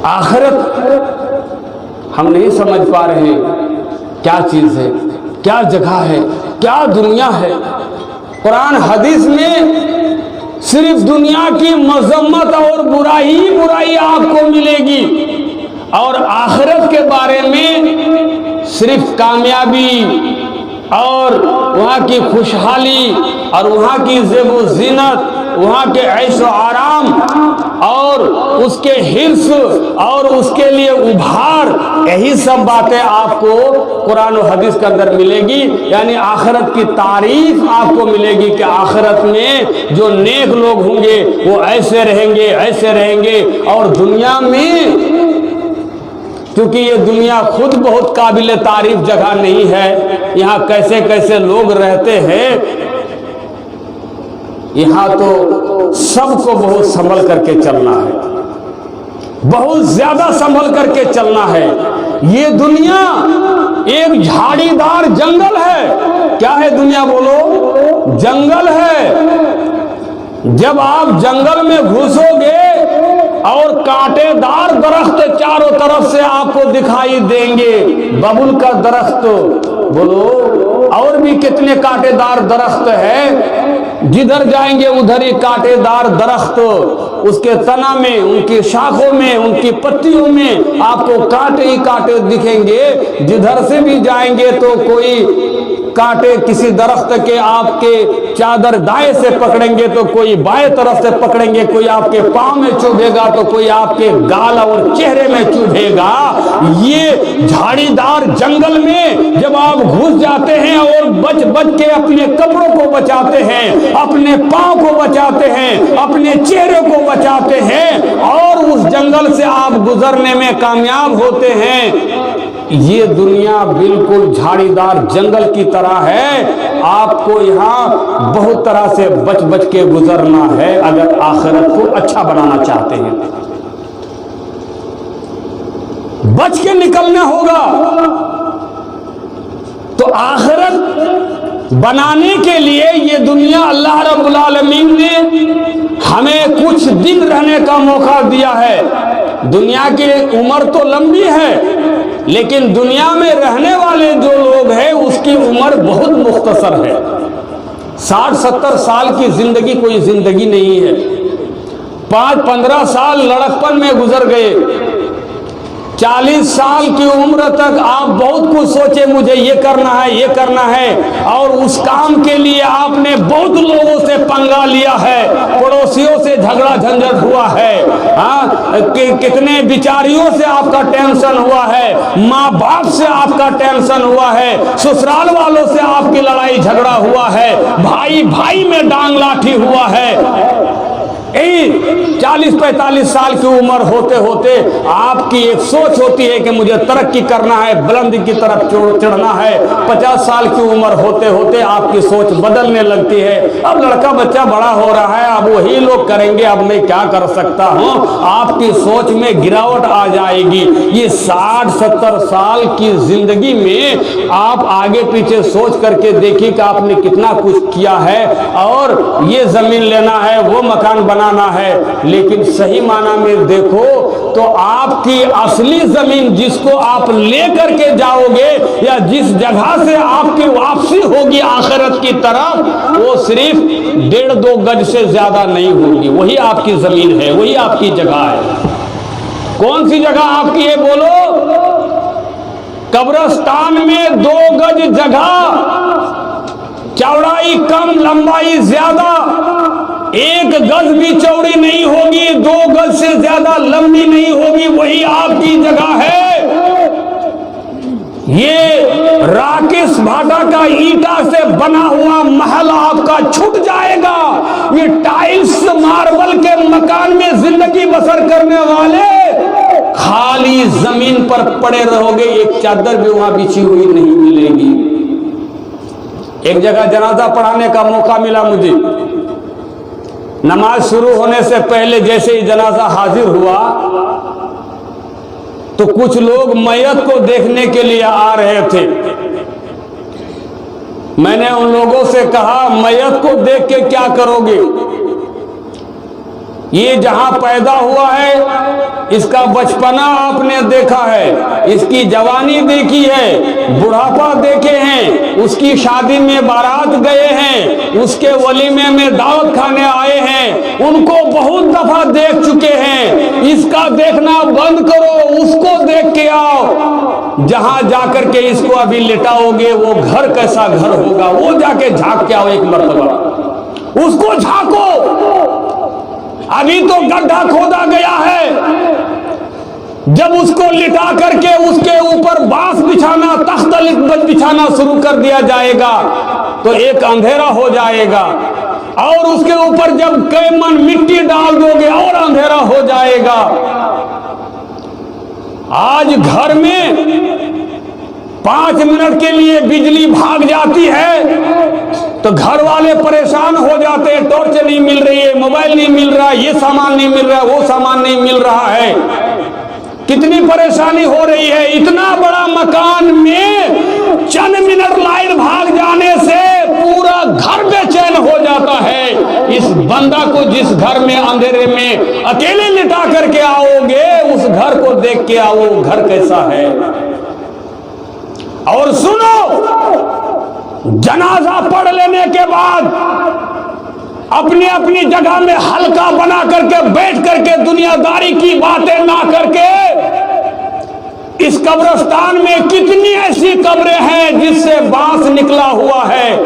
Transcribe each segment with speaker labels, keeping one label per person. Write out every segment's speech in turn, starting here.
Speaker 1: آخرت ہم نہیں سمجھ پا رہے ہیں کیا چیز ہے، کیا جگہ ہے، کیا دنیا ہے۔ قرآن حدیث میں صرف دنیا کی مذمت اور برائی آپ کو ملے گی، اور آخرت کے بارے میں صرف کامیابی اور وہاں کی خوشحالی اور وہاں کی زیب و زینت، وہاں کے عیش و آرام اور اس کے حرص اور اس کے لیے ابھار، یہی سب باتیں آپ کو قرآن و حدیث کے اندر ملے گی۔ یعنی آخرت کی تعریف آپ کو ملے گی کہ آخرت میں جو نیک لوگ ہوں گے وہ ایسے رہیں گے، ایسے رہیں گے۔ اور دنیا میں کیونکہ یہ دنیا خود بہت قابل تعریف جگہ نہیں ہے، یہاں کیسے کیسے لوگ رہتے ہیں، یہاں تو سب کو بہت سنبھل کر کے چلنا ہے، بہت زیادہ سنبھل کر کے چلنا ہے۔ یہ دنیا ایک جھاڑی دار جنگل ہے۔ کیا ہے دنیا؟ بولو، جنگل ہے۔ جب آپ جنگل میں گھسو گے اور کانٹے دار درخت چاروں طرف سے آپ کو دکھائی دیں گے، ببول کا درخت، بولو اور بھی کتنے کانٹے دار درخت ہے، جدھر جائیں گے ادھر ہی کانٹے دار درخت، اس کے تنا میں، ان کی شاخوں میں، ان کی پتیوں میں آپ کو کانٹے ہی کانٹے دکھیں گے۔ جدھر سے بھی جائیں گے تو کوئی کانٹے کسی درخت کے آپ کے چادر دائیں سے پکڑیں گے تو کوئی بائیں طرف سے پکڑیں گے، کوئی آپ کے پاؤں میں چبھے گا تو کوئی آپ کے گال اور چہرے میں چبھے گا۔ یہ جھاڑی دار جنگل میں جب آپ گھس جاتے ہیں اور بچ بچ کے اپنے کپڑوں کو بچاتے ہیں، اپنے پاؤں کو بچاتے ہیں، اپنے چہرے کو بچاتے ہیں اور اس جنگل سے آپ گزرنے میں کامیاب ہوتے ہیں، یہ دنیا بالکل جھاڑی دار جنگل کی طرح ہے۔ آپ کو یہاں بہت طرح سے بچ بچ کے گزرنا ہے اگر آخرت کو اچھا بنانا چاہتے ہیں، بچ کے نکلنا ہوگا۔ تو آخرت بنانے کے لیے یہ دنیا اللہ رب العالمین نے ہمیں کچھ دن رہنے کا موقع دیا ہے۔ دنیا کی عمر تو لمبی ہے لیکن دنیا میں رہنے والے جو لوگ ہیں اس کی عمر بہت مختصر ہے۔ 60-70 سال کی زندگی کوئی زندگی نہیں ہے۔ 5-15 سال لڑکپن میں گزر گئے، 40 سال کی عمر تک آپ بہت کچھ سوچے، مجھے یہ کرنا ہے، یہ کرنا ہے، اور اس کام کے لیے آپ نے بہت لوگوں سے پنگا لیا ہے، پڑوسیوں سے جھگڑا جھنجٹ ہوا ہے، کتنے بیچاریوں سے آپ کا ٹینشن ہوا ہے، ماں باپ سے آپ کا ٹینشن ہوا ہے، سسرال والوں سے آپ کی لڑائی جھگڑا ہوا ہے، بھائی بھائی میں ڈانگ لاٹھی ہوا ہے۔ 40-45 سال کی عمر ہوتے ہوتے آپ کی ایک سوچ ہوتی ہے کہ مجھے ترقی کرنا ہے، بلندی کی طرف چڑھنا ہے۔ 50 سال کی عمر ہوتے ہوتے آپ کی سوچ بدلنے لگتی ہے، اب لڑکا بچہ بڑا ہو رہا ہے، اب وہی لوگ کریں گے، اب میں کیا کر سکتا ہوں، آپ کی سوچ میں گراوٹ آ جائے گی۔ یہ 60-70 سال کی زندگی میں آپ آگے پیچھے سوچ کر کے دیکھیں کہ آپ نے کتنا کچھ کیا ہے، اور یہ زمین لینا ہے، وہ مکان بنانا ہے، لیکن صحیح معنی میں دیکھو تو آپ کی اصلی زمین جس کو آپ لے کر کے جاؤ گے یا جس جگہ سے آپ کی واپسی ہوگی آخرت کی طرف، وہ صرف 1.5-2 گج سے زیادہ نہیں ہوگی، وہی آپ کی زمین ہے، وہی آپ کی جگہ ہے۔ کون سی جگہ آپ کی ہے بولو؟ قبرستان میں 2 گج جگہ، چوڑائی کم لمبائی زیادہ، 1 گز بھی چوڑی نہیں ہوگی، 2 گز سے زیادہ لمبی نہیں ہوگی، وہی آپ کی جگہ ہے۔ یہ راکش بھاٹا کا اینٹا سے بنا ہوا محل آپ کا چھٹ جائے گا، یہ ٹائلز ماربل کے مکان میں زندگی بسر کرنے والے خالی زمین پر پڑے رہو گے، ایک چادر بھی وہاں بچھی ہوئی نہیں ملے گی۔ ایک جگہ جنازہ پڑھانے کا موقع ملا مجھے، نماز شروع ہونے سے پہلے جیسے ہی جنازہ حاضر ہوا تو کچھ لوگ میت کو دیکھنے کے لیے آ رہے تھے۔ میں نے ان لوگوں سے کہا میت کو دیکھ کے کیا کرو گے؟ یہ جہاں پیدا ہوا ہے اس کا بچپنا آپ نے دیکھا ہے، اس کی جوانی دیکھی ہے، بڑھاپا دیکھے ہیں، اس کی شادی میں بارات گئے ہیں، اس کے ولیمے میں دعوت کھانے آئے ہیں، ان کو بہت دفعہ دیکھ چکے ہیں۔ اس کا دیکھنا بند کرو، اس کو دیکھ کے آؤ۔ جہاں جا کر کے اس کو ابھی لٹاؤ گے وہ گھر کیسا گھر ہوگا، وہ جا کے جھانک کے آؤ ایک مرتبہ، اس کو جھانکو۔ ابھی تو گڈھا کھودا گیا ہے، جب اس کو لٹا کر کے اس کے اوپر بانس بچھانا، تخت بچھانا شروع کر دیا جائے گا تو ایک اندھیرا ہو جائے گا، اور اس کے اوپر جب کئی من مٹی ڈال دو گے اور اندھیرا ہو جائے گا۔ آج گھر میں 5 منٹ کے لیے بجلی بھاگ جاتی ہے تو گھر والے پریشان ہو جاتے ہیں، ٹارچ نہیں مل رہی ہے، موبائل نہیں مل رہا، یہ سامان نہیں مل رہا، وہ سامان نہیں مل رہا ہے، کتنی پریشانی ہو رہی ہے۔ اتنا بڑا مکان میں چند منٹ لائٹ بھاگ جانے سے پورا گھر بے چین ہو جاتا ہے۔ اس بندہ کو جس گھر میں اندھیرے میں اکیلے لٹا کر کے آؤ گے، اس گھر کو دیکھ کے آؤ گھر کیسا ہے۔ اور سنو، جنازہ پڑھ لینے کے بعد اپنی اپنی جگہ میں ہلکا بنا کر کے بیٹھ کر کے دنیا داری کی باتیں نہ کر کے، اس قبرستان میں کتنی ایسی قبریں ہیں جس سے بانس نکلا ہوا ہے،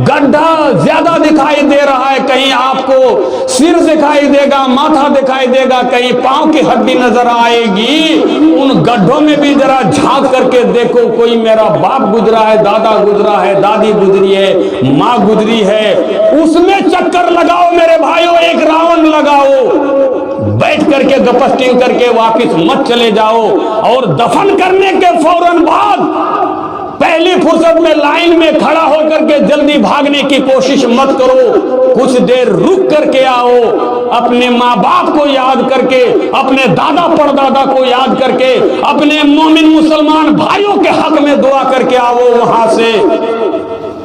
Speaker 1: گڈھا زیادہ دکھائی دے رہا ہے، کہیں آپ کو سر دکھائی دے گا، ماتھا دکھائی دے گا، کہیں پاؤں کی ہڈی نظر آئے گی۔ ان گڈھوں میں بھی ذرا جھانک کر کے دیکھو، کوئی میرا باپ گزرا ہے، دادا گزرا ہے، دادی گزری ہے، ماں گزری ہے، اس میں چکر لگاؤ میرے بھائیوں، ایک راؤنڈ لگاؤ، بیٹھ کر کے گپسٹنگ کر کے واپس مت چلے جاؤ۔ اور دفن کرنے کے فوراً بعد پہلی فرصت میں لائن میں کھڑا ہو کر کے جلدی بھاگنے کی کوشش مت کرو، کچھ دیر رک کر کے آؤ، اپنے ماں باپ کو یاد کر کے، اپنے دادا پردادا کو یاد کر کے، اپنے مومن مسلمان بھائیوں کے حق میں دعا کر کے آؤ وہاں سے،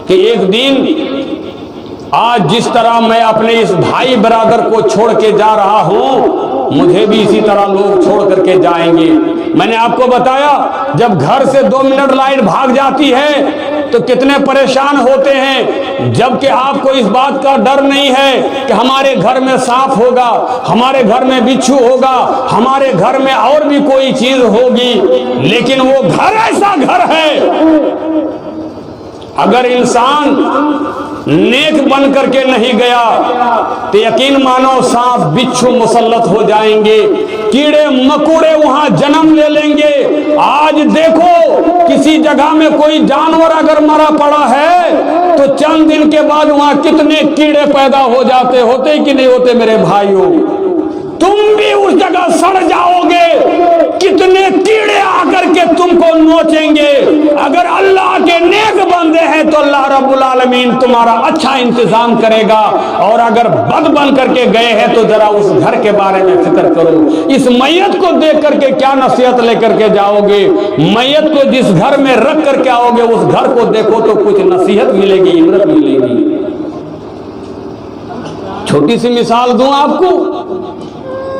Speaker 1: کہ ایک دن آج جس طرح میں اپنے اس بھائی برادر کو چھوڑ کے جا رہا ہوں، مجھے بھی اسی طرح لوگ چھوڑ کر کے جائیں گے۔ میں نے آپ کو بتایا، جب گھر سے 2 منٹ لائٹ بھاگ جاتی ہے تو کتنے پریشان ہوتے ہیں، جبکہ آپ کو اس بات کا ڈر نہیں ہے کہ ہمارے گھر میں سانپ ہوگا، ہمارے گھر میں بچھو ہوگا، ہمارے گھر میں اور بھی کوئی چیز ہوگی، لیکن وہ گھر ایسا گھر ہے، اگر انسان نیک بن کر کے نہیں گیا تو یقین مانو سانپ بچھو مسلط ہو جائیں گے، کیڑے مکوڑے وہاں جنم لے لیں گے۔ آج دیکھو کسی جگہ میں کوئی جانور اگر مرا پڑا ہے تو چند دن کے بعد وہاں کتنے کیڑے پیدا ہو جاتے، ہوتے کہ نہیں ہوتے میرے بھائیوں؟ تم بھی اس جگہ سڑ جاؤ گے، کتنے کیڑے آ کر کے تم کو نوچیں گے۔ اگر اللہ کے نیک بندے ہیں تو اللہ رب العالمین تمہارا اچھا انتظام کرے گا، اور اگر بد بن کر کے گئے ہیں تو ذرا اس گھر کے بارے میں فکر کرو۔ اس میت کو دیکھ کر کے کیا نصیحت لے کر کے جاؤ گے؟ میت کو جس گھر میں رکھ کر کے آؤ گے اس گھر کو دیکھو تو کچھ نصیحت ملے گی، عبرت ملے گی۔ چھوٹی سی مثال دوں آپ کو،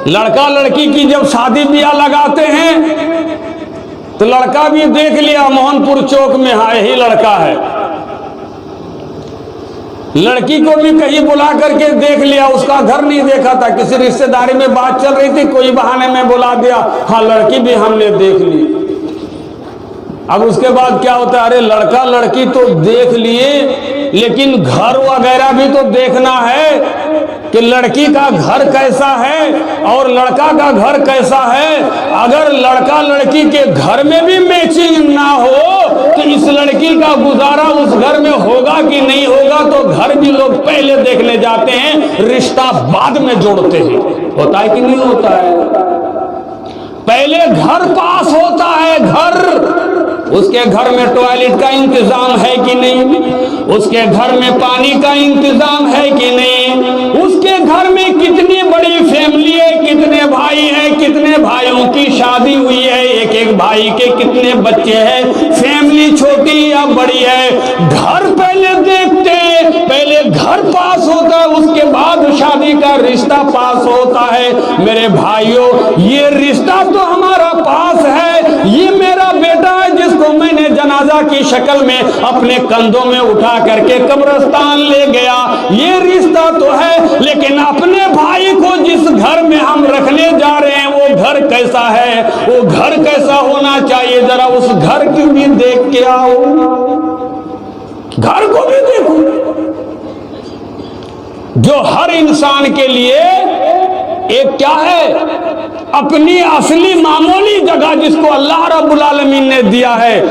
Speaker 1: لڑکا لڑکی کی جب شادی بیاہ لگاتے ہیں تو لڑکا بھی دیکھ لیا موہن پور چوک میں، ہاں یہی لڑکا ہے، لڑکی کو بھی کہیں بلا کر کے دیکھ لیا، اس کا گھر نہیں دیکھا تھا، کسی رشتہ داری میں بات چل رہی تھی، کوئی بہانے میں بلا دیا، ہاں لڑکی بھی ہم نے دیکھ لی۔ اب اس کے بعد کیا ہوتا ہے، ارے لڑکا لڑکی تو دیکھ لیے لیکن گھر وغیرہ بھی تو دیکھنا ہے کہ لڑکی کا گھر کیسا ہے اور لڑکا کا گھر کیسا ہے۔ اگر لڑکا لڑکی کے گھر میں بھی میچنگ نہ ہو تو اس لڑکی کا گزارا اس گھر میں ہوگا کہ نہیں ہوگا، تو گھر بھی لوگ پہلے دیکھنے جاتے ہیں، رشتہ بعد میں جوڑتے ہیں۔ ہوتا ہے کہ نہیں ہوتا ہے؟ پہلے گھر پاس ہوتا ہے، گھر، اس کے گھر میں ٹوائلٹ کا انتظام ہے کہ نہیں، اس کے گھر میں پانی کا انتظام ہے کہ نہیں، اس کے گھر میں کتنی بڑی فیملی ہے، کتنے بھائی ہیں، کتنے بھائیوں کی شادی ہوئی ہے، ایک ایک بھائی کے کتنے بچے ہیں، فیملی چھوٹی یا بڑی ہے۔ گھر پہلے دیکھتے ہیں، پہلے گھر پاس ہوتا ہے، اس کے بعد شادی کا رشتہ پاس ہوتا ہے۔ میرے بھائیوں، یہ رشتہ تو ہمارا پاس ہے، یہ میرا بیٹا ہے جس کو میں نے جنازہ کی شکل میں اپنے کندھوں میں اٹھا کر کے قبرستان لے گیا، یہ رشتہ تو ہے، لیکن اپنے بھائی کو جس گھر میں ہم رکھنے جا رہے ہیں وہ گھر کیسا ہے، وہ گھر کیسا ہونا چاہیے، ذرا اس گھر کی بھی دیکھ کے آؤ، گھر کو بھی دیکھو، جو ہر انسان کے لیے ایک کیا ہے، اپنی اصلی معمولی جگہ جس کو اللہ رب العالمین نے دیا ہے۔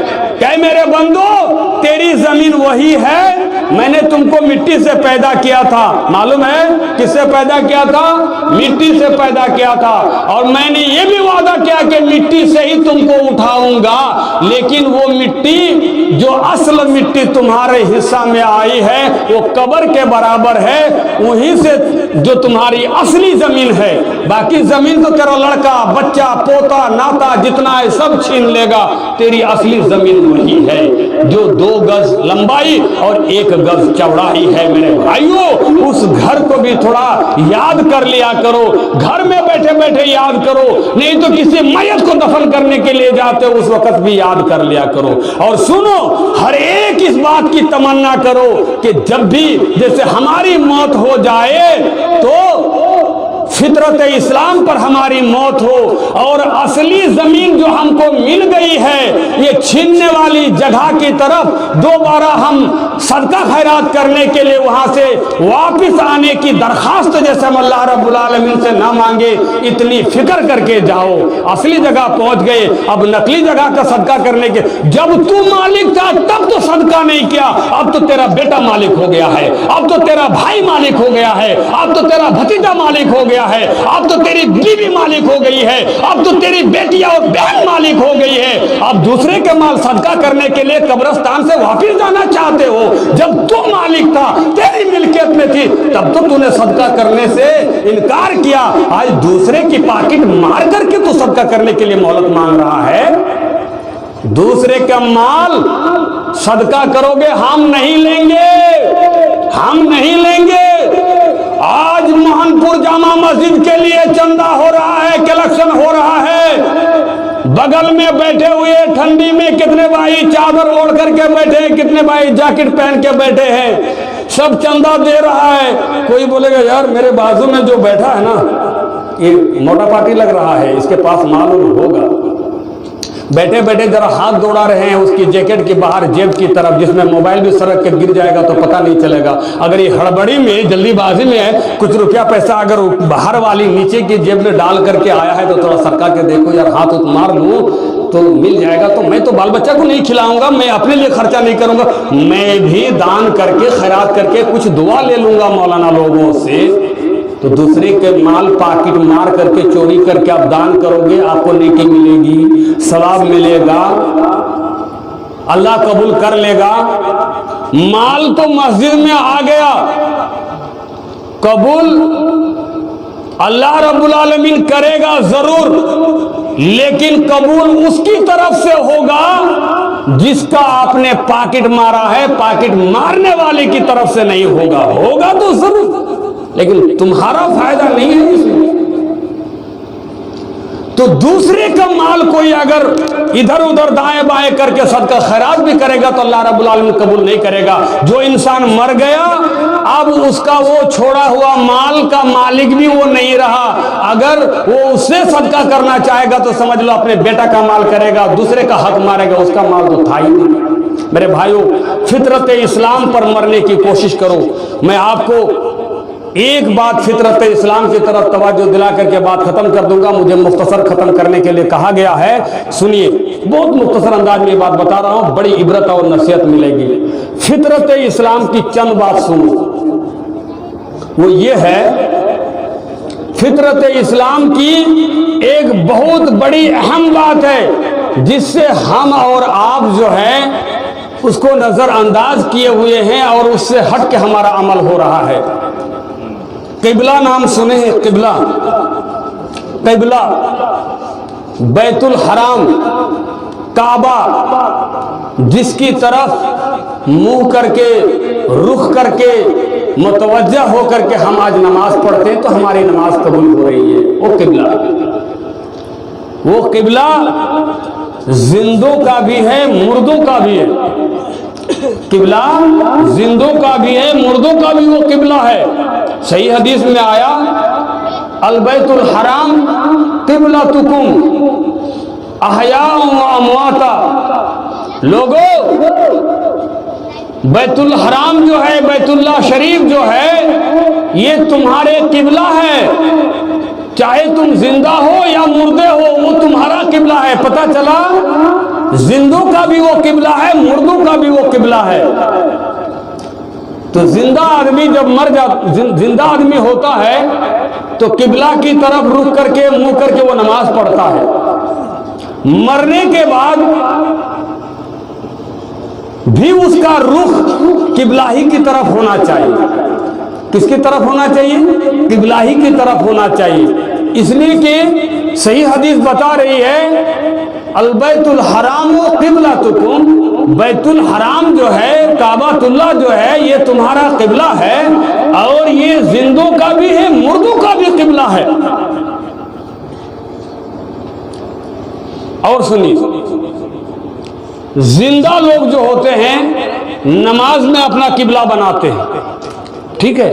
Speaker 1: کہ میرے بندو، تیری زمین وہی ہے، میں نے تم کو مٹی سے پیدا کیا تھا، معلوم ہے کس سے پیدا کیا تھا؟ مٹی سے پیدا کیا تھا، اور میں نے یہ بھی وعدہ کیا کہ مٹی سے ہی تم کو اٹھاؤں گا، لیکن وہ مٹی جو اصل مٹی تمہارے حصہ میں آئی ہے وہ قبر کے برابر ہے، وہیں سے جو تمہاری اصلی زمین ہے، باقی زمین تو تیرا لڑکا بچہ پوتا ناتا جتنا ہے سب چھین لے گا، تیری اصلی زمین وہی ہے جو 2 گز لمبائی اور 1 گز چوڑائی ہے۔ میرے بھائیوں، اس گھر کو بھی تھوڑا یاد کر لیا کرو، گھر میں بیٹھے بیٹھے یاد کرو، نہیں تو کسی میت کو دفن کرنے کے لیے جاتے ہو اس وقت بھی یاد کر لیا کرو۔ اور سنو، ہر ایک اس بات کی تمنا کرو کہ جب بھی جیسے ہماری موت ہو جائے تو فطرت اسلام پر ہماری موت ہو، اور اصلی زمین جو ہم کو مل گئی ہے یہ چھیننے والی جگہ کی طرف دوبارہ ہم صدقہ خیرات کرنے کے لیے وہاں سے واپس آنے کی درخواست جیسے ہم اللہ رب العالمین سے نہ مانگے، اتنی فکر کر کے جاؤ۔ اصلی جگہ پہنچ گئے، اب نقلی جگہ کا صدقہ کرنے کے، جب تو مالک تھا تب تو صدقہ نہیں کیا، اب تو تیرا بیٹا مالک ہو گیا ہے، اب تو تیرا بھائی مالک ہو گیا ہے، اب تو تیرا بھتیجا مالک ہو گیا ہے، اب تو تیری بیوی مالک ہو گئی ہے، اب تو تیری بیٹی اور بہن مالک ہو گئی ہے، اب دوسرے کے مال صدقہ کرنے کے لیے قبرستان سے واپس جانا چاہتے ہو؟ جب تو مالک تھا، تیری ملکیت میں تھی، تب تو نے صدقہ کرنے سے انکار کیا، آج دوسرے کی پاکٹ مار کر کے تو صدقہ کرنے کے لیے مہلت مانگ رہا ہے۔ دوسرے کا مال صدقہ کرو گے، ہم نہیں لیں گے، ہم نہیں لیں گے۔ آج موہن پور جامع مسجد کے لیے چندہ ہو رہا ہے، کلیکشن ہو رہا ہے، بغل میں بیٹھے ہوئے ٹھنڈی میں کتنے بھائی چادر اوڑھ کر کے بیٹھے ہیں، کتنے بھائی جیکٹ پہن کے بیٹھے ہیں، سب چندہ دے رہا ہے۔ کوئی بولے گا یار میرے بازو میں جو بیٹھا ہے نا یہ موٹا پارٹی لگ رہا ہے، اس کے پاس معلوم ہوگا، بیٹھے بیٹھے ذرا ہاتھ دوڑا رہے ہیں اس کی جیکٹ کے باہر جیب کی طرف، جس میں موبائل بھی سرک کے گر جائے گا تو پتہ نہیں چلے گا۔ اگر یہ ہڑبڑی میں جلدی بازی میں ہے، کچھ روپیہ پیسہ اگر باہر والی نیچے کی جیب میں ڈال کر کے آیا ہے تو تھوڑا سرکا کے دیکھو یار، ہاتھ مار لوں تو مل جائے گا، تو میں تو بال بچہ کو نہیں کھلاؤں گا، میں اپنے لیے خرچہ نہیں کروں گا، میں بھی دان کر کے خیرات کر کے کچھ دعا لے لوں گا مولانا لوگوں سے۔ تو دوسرے کے مال پاکٹ مار کر کے چوری کر کے آپ دان کرو گے، آپ کو نیکی ملے گی، ثواب ملے گا، اللہ قبول کر لے گا۔ مال تو مسجد میں آ گیا، قبول اللہ رب العالمین کرے گا ضرور، لیکن قبول اس کی طرف سے ہوگا جس کا آپ نے پاکٹ مارا ہے، پاکٹ مارنے والے کی طرف سے نہیں ہوگا، ہوگا تو ضرور لیکن تمہارا فائدہ نہیں ہے اس میں۔ تو دوسرے کا مال کوئی اگر ادھر ادھر دائیں بائیں کر کے صدقہ خیرات بھی کرے گا تو اللہ رب العالمین قبول نہیں کرے گا۔ جو انسان مر گیا اب اس کا وہ چھوڑا ہوا مال کا مالک بھی وہ نہیں رہا، اگر وہ اس سے صدقہ کرنا چاہے گا تو سمجھ لو اپنے بیٹا کا مال کرے گا، دوسرے کا حق مارے گا، اس کا مال تو تھا ہی نہیں۔ میرے بھائیوں، فطرت اسلام پر مرنے کی کوشش کرو۔ میں آپ کو ایک بات فطرت اسلام کی طرف توجہ دلا کر کے بات ختم کر دوں گا، مجھے مختصر ختم کرنے کے لیے کہا گیا ہے، سنیے، بہت مختصر انداز میں یہ بات بتا رہا ہوں، بڑی عبرت اور نصیحت ملے گی۔ فطرت اسلام کی چند بات سنو، وہ یہ ہے، فطرت اسلام کی ایک بہت بڑی اہم بات ہے جس سے ہم اور آپ جو ہے اس کو نظر انداز کیے ہوئے ہیں اور اس سے ہٹ کے ہمارا عمل ہو رہا ہے۔ قبلہ نام سنے ہیں؟ قبلہ، قبلہ بیت الحرام، کعبہ، جس کی طرف منہ کر کے رخ کر کے متوجہ ہو کر کے ہم آج نماز پڑھتے ہیں تو ہماری نماز قبول ہو رہی ہے. وہ قبلہ زندوں کا بھی ہے مردوں کا بھی ہے. قبلہ زندوں کا بھی ہے مردوں کا بھی وہ قبلہ ہے. صحیح حدیث میں آیا البیت الحرام قبلتکم احیاء و امواتا. لوگو بیت الحرام جو ہے بیت اللہ شریف جو ہے یہ تمہارے قبلہ ہے. چاہے تم زندہ ہو یا مردے ہو وہ تمہارا قبلہ ہے. پتہ چلا زندوں کا بھی وہ قبلہ ہے مردوں کا بھی وہ قبلہ ہے. تو زندہ آدمی جب زندہ آدمی ہوتا ہے تو قبلہ کی طرف رخ کر کے منہ کر کے وہ نماز پڑھتا ہے. مرنے کے بعد بھی اس کا رخ قبلہ ہی کی طرف ہونا چاہیے. کس کی طرف ہونا چاہیے؟ قبلہ ہی کی طرف ہونا چاہیے. اس لیے کہ صحیح حدیث بتا رہی ہے البیت الحرام قبلتکم. بیت الحرام جو ہے کعبۃ اللہ جو ہے یہ تمہارا قبلہ ہے اور یہ زندوں کا بھی ہے مردوں کا بھی قبلہ ہے. اور سنیے زندہ لوگ جو ہوتے ہیں نماز میں اپنا قبلہ بناتے ہیں ٹھیک ہے,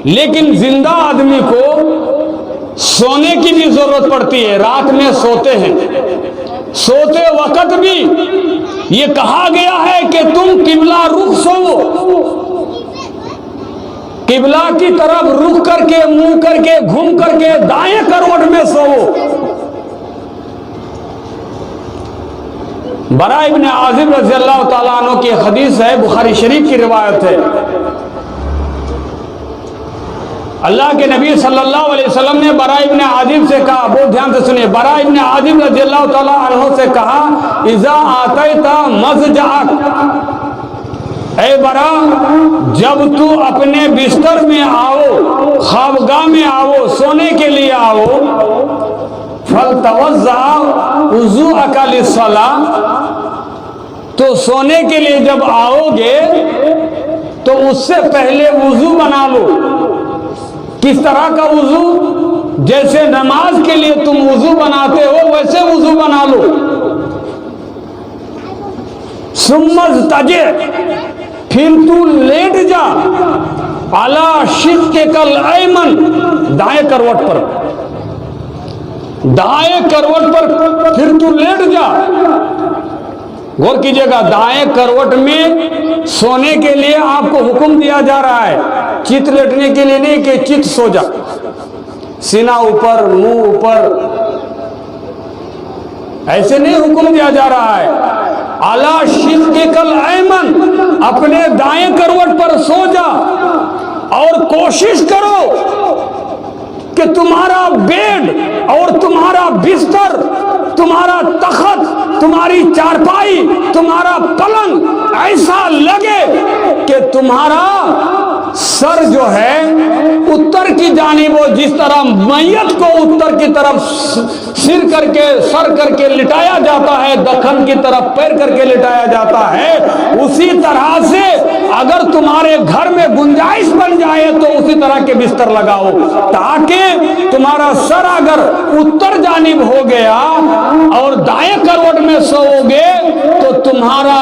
Speaker 1: لیکن زندہ آدمی کو سونے کی بھی ضرورت پڑتی ہے. رات میں سوتے ہیں, سوتے وقت بھی یہ کہا گیا ہے کہ تم قبلہ رخ سو, قبلہ کی طرف رخ کر کے منہ کر کے گھوم کر کے دائیں کروٹ میں سو. برا ابن عازب رضی اللہ تعالیٰ عنہ کی حدیث ہے, بخاری شریف کی روایت ہے. اللہ کے نبی صلی اللہ علیہ وسلم نے برا ابن عازب سے کہا, بہت دھیان سے سنیے, برا ابن عازب رضی اللہ تعالیٰ عنہ سے کہا اذا آتیت مضجعک, اے برا جب تو اپنے بستر میں آؤ, خوابگاہ میں آؤ, سونے کے لیے آؤ, فَلْتَوَضَّعَ وُضُوءَكَ لِلصَّلَاةِ, تو سونے کے لیے جب آؤ گے تو اس سے پہلے وضو بنا لو. کس طرح کا وضو؟ جیسے نماز کے لیے تم وضو بناتے ہو ویسے وضو بنا لو. ثُمَّ اضْطَجِعْ, پھر تو لیٹ جا, عَلَى شِقِّكَ الْأَيْمَنِ, دائیں کروٹ پر, دائیں کروٹ پر پھر تو لیٹ جا. غور کیجئے گا, دائیں کروٹ میں سونے کے لیے آپ کو حکم دیا جا رہا ہے, چت لیٹنے کے لیے نہیں کہ چت سو جا. سینہ اوپر منہ اوپر ایسے نہیں حکم دیا جا رہا ہے. اعلی شقِّکَ الایمن, اپنے دائیں کروٹ پر سو جا اور کوشش کرو کہ تمہارا بیڈ اور تمہارا بستر, تمہارا تخت, تمہاری چارپائی, تمہارا پلنگ ایسا لگے کہ تمہارا سر جو ہے اتر کی جانب ہو. جس طرح میت کو اتر کی طرف سر کر کے لٹایا جاتا ہے, دکن کی طرف پیر کر کے لٹایا جاتا ہے, اسی طرح سے اگر تمہارے گھر میں گنجائش بن جائے تو اسی طرح کے بستر لگاؤ, تاکہ تمہارا سر اگر اتر جانب ہو گیا اور دائیں کروٹ میں سو گے تو تمہارا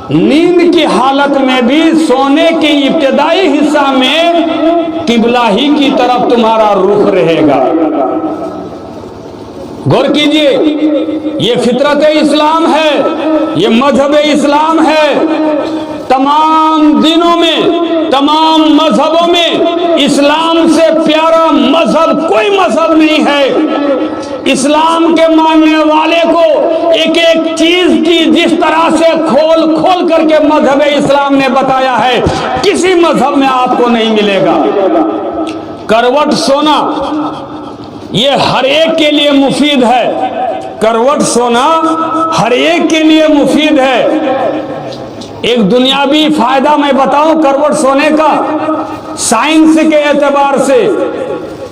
Speaker 1: نیند کی حالت میں بھی سونے کے ابتدائی حصہ میں قبلہ ہی کی طرف تمہارا رخ رہے گا. غور کیجئے, یہ فطرت اسلام ہے, یہ مذہب اسلام ہے. تمام دینوں میں, تمام مذہبوں میں اسلام سے پیارا مذہب کوئی مذہب نہیں ہے. اسلام کے ماننے والے کو ایک ایک چیز کی جس طرح سے کھول کر کے مذہب اسلام نے بتایا ہے, کسی مذہب میں آپ کو نہیں ملے گا. کروٹ سونا یہ ہر ایک کے لیے مفید ہے, کروٹ سونا ہر ایک کے لیے مفید ہے. ایک دنیاوی فائدہ میں بتاؤں کروٹ سونے کا, سائنس کے اعتبار سے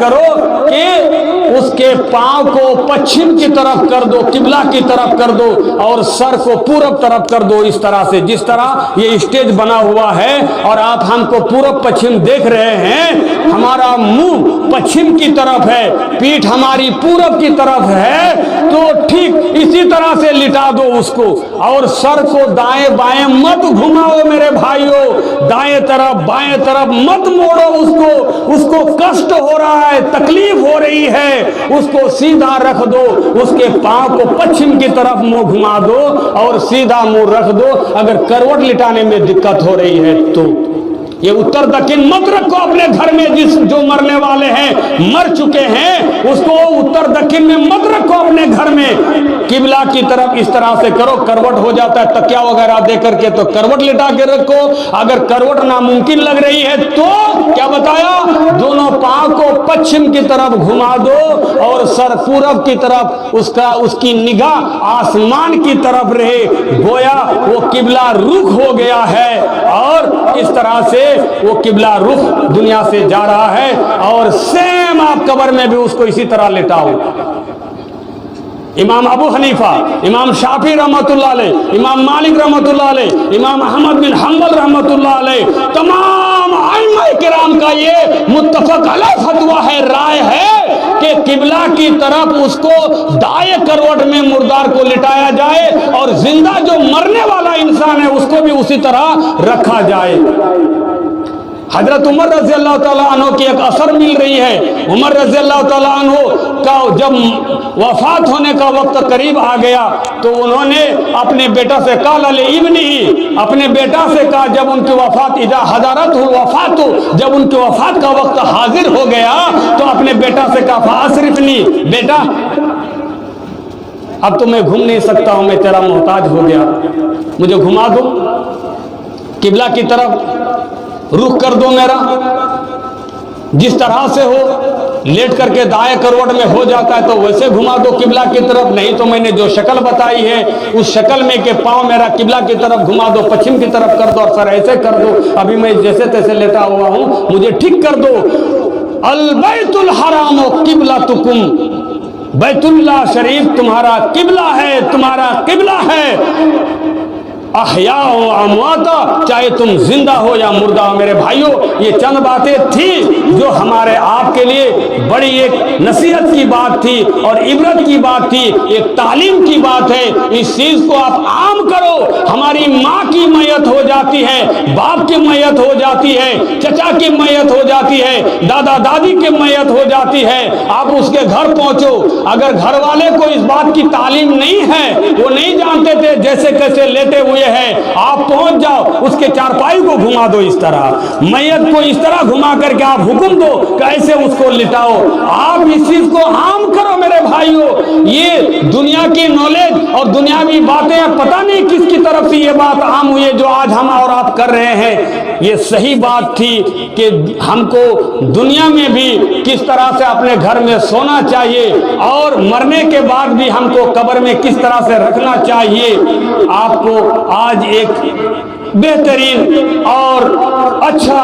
Speaker 1: کرو کہ اس کے پاؤں کو پچھم کی طرف کر دو، قبلہ کی طرف کر دو، اور سر کو پورب طرف کر دو، اس طرح سے جس طرح یہ اسٹیج بنا ہوا ہے اور آپ ہم کو پورب پچھم دیکھ رہے ہیں، ہمارا منہ پچھم کی طرف ہے، پیٹھ ہماری پورب کی طرف ہے، تو ٹھیک اسی طرح سے لٹا دو اس کو، اور سر کو دائیں بائیں مت گھماؤ میرے بھائیوں، دائیں طرف بائیں طرف مت موڑو اس کو کشٹ ہو رہا ہے، تکلیف ہو رہی ہے، اس کو سیدھا رکھ دو، اس کے پاؤں کو پچھم کی طرف منہ گھما دو اور سیدھا منہ رکھ دو۔ اگر کروٹ لٹانے میں دقت ہو رہی ہے تو یہ اتر دکن مت رکھو اپنے گھر میں، جو مرنے والے ہیں مر چکے ہیں اس کو اتر دکن میں مت رکھو اپنے گھر میں، قبلہ کی طرف اس طرح سے کرو، کروٹ ہو جاتا ہے تکیا وغیرہ دے کر کے تو کروٹ لٹا کے رکھو، اگر کروٹ ناممکن لگ رہی ہے تو کیا بتایا، دونوں پاؤں کو پچھم کی طرف گھما دو اور سر پورب کی طرف، اس کی نگاہ آسمان کی طرف رہے، گویا وہ قبلہ رخ ہو گیا ہے، اور اس طرح سے وہ قبلہ رخ دنیا سے جا رہا ہے، اور سیم آپ قبر میں بھی اس کو اسی طرح لٹاؤ۔ امام ابو حنیفہ، امام شافعی رحمۃ اللہ علیہ، امام مالک رحمۃ اللہ علیہ، امام احمد بن حنبل رحمۃ اللہ علیہ، تمام ائمہ کرام کا یہ متفق علیہ فتویٰ ہے، رائے ہے کہ قبلہ کی طرف اس کو دائیں کروٹ میں مردار کو لٹایا جائے، اور زندہ جو مرنے والا انسان ہے اس کو بھی اسی طرح رکھا جائے۔ حضرت عمر رضی اللہ تعالیٰ عنہ کی ایک اثر مل رہی ہے، عمر رضی اللہ تعالیٰ عنہ کا جب وفات ہونے کا وقت قریب آ گیا تو انہوں نے اپنے بیٹا سے کہا، اپنے بیٹا سے کہا جب ان کی وفات، اذا حضرت الوفات، جب ان کی وفات کا وقت حاضر ہو گیا تو اپنے بیٹا سے کہا، فاصرفنی، بیٹا اب تو میں گھوم نہیں سکتا ہوں، میں تیرا محتاج ہو گیا، مجھے گھما دو، قبلہ کی طرف رخ کر دو میرا، جس طرح سے ہو، لیٹ کر کے دائیں کروٹ میں ہو جاتا ہے تو ویسے گھما دو قبلہ کی طرف، نہیں تو میں نے جو شکل بتائی ہے اس شکل میں کہ پاؤں میرا قبلہ کی طرف گھما دو، پچھم کی طرف کر دو، اور سر ایسے کر دو، ابھی میں جیسے تیسے لیٹا ہوا ہوں، مجھے ٹھیک کر دو۔ البیت الحرام قبلتکم، بیت اللہ شریف تمہارا قبلہ ہے، تمہارا قبلہ ہے، احیاء و امواتا، چاہے تم زندہ ہو یا مردہ ہو۔ میرے بھائیوں، یہ چند باتیں تھیں جو ہمارے آپ کے لیے بڑی ایک نصیحت کی بات تھی اور عبرت کی بات تھی، ایک تعلیم کی بات ہے، اس چیز کو آپ عام کرو۔ ہماری ماں کی میت ہو جاتی ہے، باپ کی میت ہو جاتی ہے، چچا کی میت ہو جاتی ہے، دادا دادی کی میت ہو جاتی ہے، آپ اس کے گھر پہنچو، اگر گھر والے کو اس بات کی تعلیم نہیں ہے، وہ نہیں جانتے تھے، جیسے کیسے لیٹے ہوئے ہے، آپ پہنچ جاؤ، اس کے چارپائی کو گھما دو، اس طرح میت کو اس طرح گھما کر کے آپ حکم دو کہ ایسے اس کو لٹاؤ۔ آپ اس چیز کو عام کرو میرے بھائیوں۔ یہ دنیا کی نالج اور دنیاوی باتیں پتہ نہیں کس کی طرف سے یہ بات عام ہوئی ہے جو آج ہم اور آپ کر رہے ہیں۔ یہ صحیح بات تھی کہ ہم کو دنیا میں بھی کس طرح سے اپنے گھر میں سونا چاہیے اور مرنے کے بعد بھی ہم کو قبر میں کس طرح سے رکھنا چاہیے۔ آپ کو آج ایک بہترین اور اچھا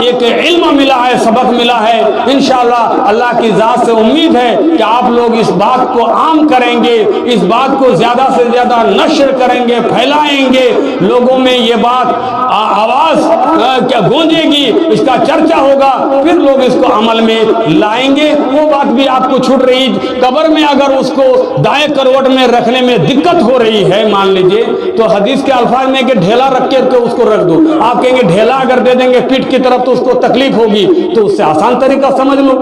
Speaker 1: ایک علم ملا ہے، سبق ملا ہے۔ انشاءاللہ اللہ کی ذات سے امید ہے کہ آپ لوگ اس بات کو عام کریں گے، اس بات کو زیادہ سے زیادہ نشر کریں گے، پھیلائیں گے، لوگوں میں یہ بات آواز گونجے گی، اس کا چرچا ہوگا، پھر لوگ اس کو عمل میں لائیں گے۔ وہ بات بھی آپ کو چھوٹ رہی، قبر میں اگر اس کو دائیں کروٹ میں رکھنے میں دقت ہو رہی ہے مان لیجئے، تو حدیث کے الفاظ میں کہ ڈھیلا رکھ کے اس کو رکھ دو۔ آپ کہیں گے ڈھیلا اگر دے دیں گے پیٹ کی طرف تو اس کو تکلیف ہوگی، تو اس سے آسان طریقہ سمجھ لو،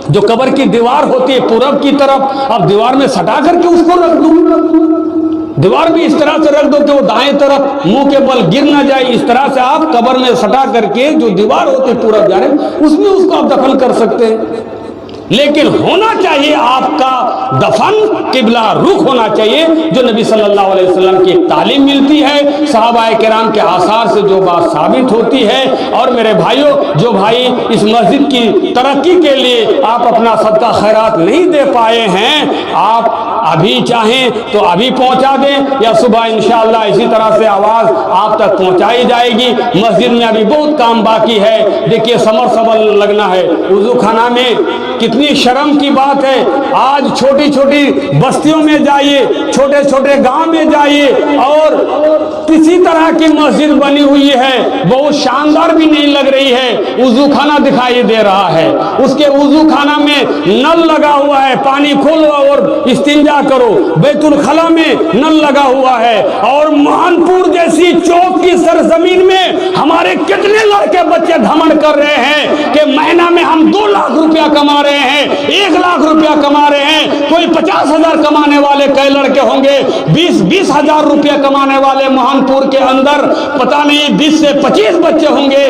Speaker 1: جو قبر کی دیوار ہوتی ہے پورب کی طرف، آپ دیوار میں سٹا کر کے اس کو رکھ دو، دیوار بھی اس طرح سے رکھ دو کہ وہ دائیں طرف منہ کے بل گر نہ جائے، اس طرح سے آپ قبر میں سٹا کر کے جو دیوار ہوتی ہے پورب جانب، اس میں اس کو آپ دفن کر سکتے ہیں۔ لیکن ہونا چاہیے آپ کا دفن قبلہ رخ ہونا چاہیے، جو نبی صلی اللہ علیہ وسلم کی ایک تعلیم ملتی ہے، صحابہ کرام کے آثار سے جو بات ثابت ہوتی ہے۔ اور میرے بھائیوں، جو بھائی اس مسجد کی ترقی کے لیے آپ اپنا صدقہ خیرات نہیں دے پائے ہیں، آپ ابھی چاہیں تو ابھی پہنچا دیں، یا صبح انشاءاللہ اسی طرح سے آواز آپ تک پہنچائی جائے گی۔ مسجد میں ابھی بہت کام باقی ہے۔ دیکھیے سمرسیبل لگنا ہے، وضو خانہ میں کتنی شرم کی بات ہے۔ آج چھوٹی چھوٹی بستیوں میں جائیے، چھوٹے چھوٹے گاؤں میں جائیے، اور کسی طرح کی مسجد بنی ہوئی ہے، بہت شاندار بھی نہیں لگ رہی ہے، وضو خانہ دکھائی دے رہا ہے، اس کے وضو خانہ میں نل لگا ہوا ہے، پانی کھولو اور استنجا کرو۔ بیت الخلا میں نل لگا ہوا ہے، اور مہانپور جیسی چوک کی سرزمین میں ہمارے کتنے لڑکے بچے دھمن کر رہے ہیں کہ مہینہ میں ہم 2 لاکھ روپیہ کما رہے ہیں، 1 لاکھ روپیہ کما رہے ہیں۔ کوئی 50,000 کمانے والے کئی لڑکے ہوں گے، 20 ہزار روپیہ کمانے والے مہانپور کے اندر پتہ نہیں 20 سے 25 بچے ہوں گے۔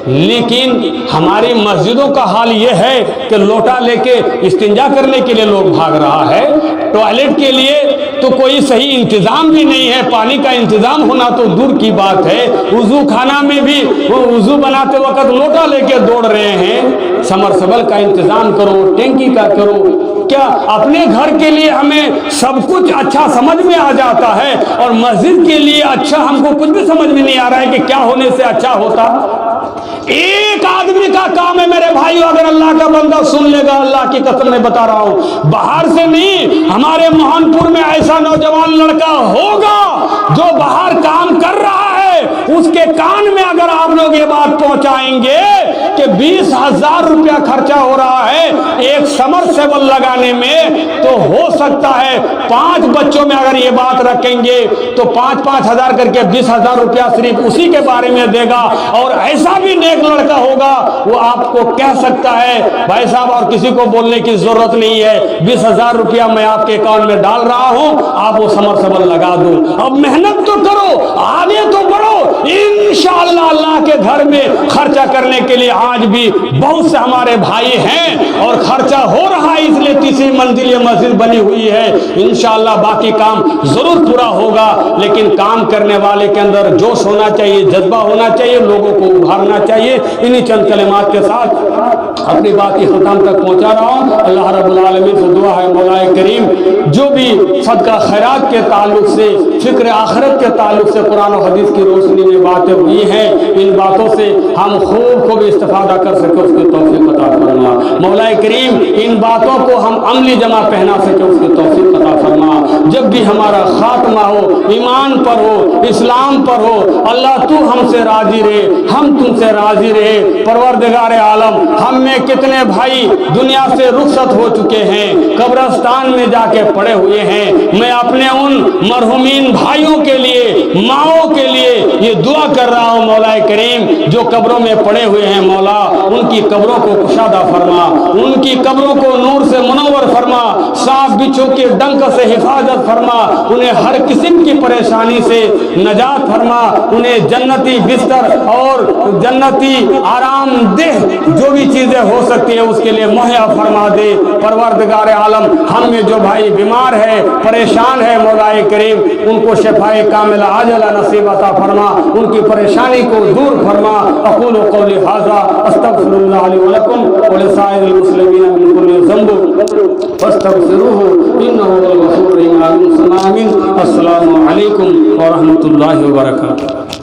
Speaker 1: لیکن ہماری مسجدوں کا حال یہ ہے کہ لوٹا لے کے استنجا کرنے کے لیے لوگ بھاگ رہا ہے، ٹوائلٹ کے لیے تو کوئی صحیح انتظام بھی نہیں ہے، پانی کا انتظام ہونا تو دور کی بات ہے، وضو خانہ میں بھی وہ وضو بناتے وقت لوٹا لے کے دوڑ رہے ہیں۔ سمرسیبل کا انتظام کرو، ٹینکی کا کرو۔ کیا اپنے گھر کے لیے ہمیں سب کچھ اچھا سمجھ میں آ جاتا ہے، اور مسجد کے لیے اچھا ہم کو کچھ بھی سمجھ میں نہیں آ رہا ہے کہ کیا ہونے سے اچھا ہوتا۔ ایک آدمی کا کام ہے میرے بھائیو، اگر اللہ کا بندہ سن لے گا، اللہ کی قسم میں بتا رہا ہوں، باہر سے نہیں، ہمارے مہانپور میں ایسا نوجوان لڑکا ہوگا جو باہر کام کر رہا ہے، اس کے کان میں اگر آپ لوگ یہ بات پہنچائیں گے کہ 20,000 روپیہ خرچہ ہو رہا ہے ایک سمرسیبل لگانے میں، تو ہو سکتا ہے 5 بچوں میں اگر یہ بات رکھیں گے تو 5-5 ہزار کر کے 20,000 روپیہ صرف اسی کے بارے میں دے گا۔ اور ایسا بھی نیک لڑکا ہوگا، وہ آپ کو کہہ سکتا ہے بھائی صاحب، اور کسی کو بولنے کی ضرورت نہیں ہے، 20,000 روپیہ میں آپ کے اکاؤنٹ میں ڈال رہا ہوں، آپ وہ سمرسیبل لگا دو۔ اب محنت تو کرو، آگے تو بڑھو، انشاءاللہ اللہ کے گھر میں خرچہ کرنے کے لیے آج بھی بہت سے ہمارے بھائی ہیں، اور خرچہ ہو رہا ہے، اس لیے تیسری منزل یہ مسجد بنی ہوئی ہے۔ انشاءاللہ باقی کام ضرور پورا ہوگا، لیکن کام کرنے والے کے اندر جوش ہونا چاہیے، جذبہ ہونا چاہیے، لوگوں کو ابھارنا چاہیے۔ انہی چند کلمات کے ساتھ اپنی بات کی ختم تک پہنچا رہا ہوں۔ اللہ رب العالمین سے دعا ہے مولا کریم جو بھی صدقہ خیرات کے تعلق سے، فکر آخرت کے تعلق سے قرآن و حدیث کی روشنی میں باتیں ہوئی ہیں، ان باتوں سے ہم خوب استفادہ کر سکے، اس کی توفیق عطا فرما مولا کریم۔ ان باتوں کو ہم عملی جمع پہنا سکے، اس کی توفیق عطا فرما۔ جب بھی ہمارا خاتمہ ہو ایمان پر ہو، اسلام پر ہو، اللہ تو ہم سے راضی رہے، ہم تم سے راضی رہے۔ پروردگار عالم، ہم میں کتنے بھائی دنیا سے رخصت ہو چکے ہیں، قبرستان میں جا کے پڑے ہوئے ہیں، میں اپنے ان مرحومین بھائیوں کے لیے، ماؤں کے لیے یہ دعا کر رہا ہوں مولا کریم، جو قبروں میں پڑے ہوئے ہیں مولا، ان کی قبروں کو کشادہ فرما، ان کی قبروں کو نور سے منور فرما، سانپ بچھو کے ڈنک سے حفاظت فرما، انہیں ہر قسم کی پریشانی سے نجات فرما، انہیں جنتی بستر اور جنتی آرام دہ جو بھی چیزیں ہو سکتی ہیں اس کے لیے مہیا فرما دے۔ پروردگار عالم، ہم میں جو بھائی بیمار ہے، پریشان ہے مولا کریم، ان کو شفائے کاملہ عاجلہ نصیب عطا فرما، ان کی پریشانی کو دور فرما۔ اقول قولی ھذا استغفر اللہ لی ولکم ولسائر المسلمین من کل ذنب فاستغفروہ انہ هو الغفور الرحیم۔ السلام علیکم ورحمۃ اللہ وبرکاتہ۔